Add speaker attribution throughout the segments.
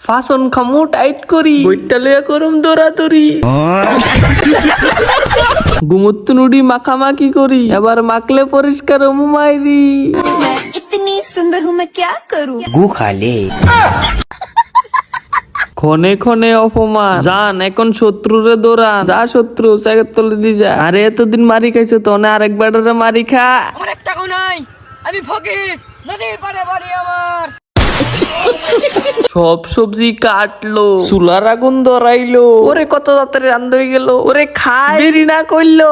Speaker 1: ফাসন খামু টাইট করি বইটা লইয়া করুম দৌড়াদৌড়ি গুমুত্তু নুডি মাখামাখি করি এবার মাখলে পরিষ্কার মাইরি
Speaker 2: इतनी सुंदर हूँ मैं क्या करूँ
Speaker 3: गु खा ले
Speaker 1: ক্ষণে ক্ষণে অপমান জান এখন শত্রুরে দৌড়ান যা শত্রু সাইকেল তলে দি যা আরে এতদিন মারি খাইছো তো না আরেকবার মারি খা
Speaker 4: আমার এক টাকাও নাই, আমি ফকির, নদীর পারে বাড়ি আমার।
Speaker 1: সব সবজি কাটলো চুলার আগুন ধরাইলো ওরে কত তাড়াতাড়ি রান্না হয়ে গেল ওরে খাই দেরি না করলো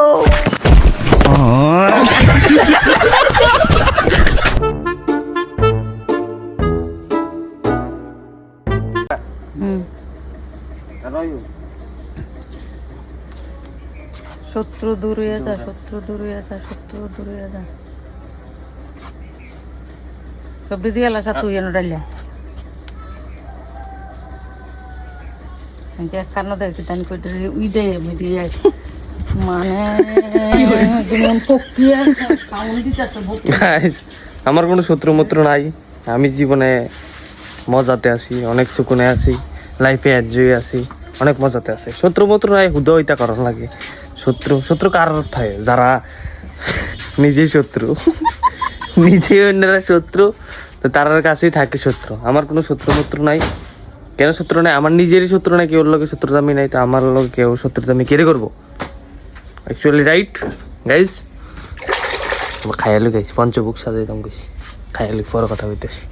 Speaker 4: শত্রু দূর হয়ে যা, শত্রু দূর হয়ে যা, শত্রু দূর হয়ে যা। সবজি দিয়ে লাসা তুই এনে ডালিয়া কানো দেখছি তাই কইতে উই দে মিডিয়া মানে যেমন পকিয়ে কাউন দিতেছে
Speaker 1: Guys, আমার কোনো শত্রু মত্র নাই আমি জীবনে মজাতে আছি অনেক সুকুনে আছি লাইফে এনজয় আছি অনেক মজাতে আছি শত্রু মত্র নাই হুদয়তা করার লাগে শত্রু কার থাকে যারা নিজেই শত্রু নিজেই অন্যরা শত্রু তো তার কাছেই থাকে শত্রু আমার কোনো শত্রু মত্র নাই কেন শত্রু নাই আমার নিজেরই শত্রু নাই কেউ লোকের শত্রুতা আমি নাই তো আমার লোক কেউ শত্রুতা আমি কেড়ে করবো অ্যাকচুয়ালি রাইট গাইজ খাইয়ালু গেছি পঞ্চবুক সাজাইতাম গেছি খাইয়ালু পরে কথা হইতেছি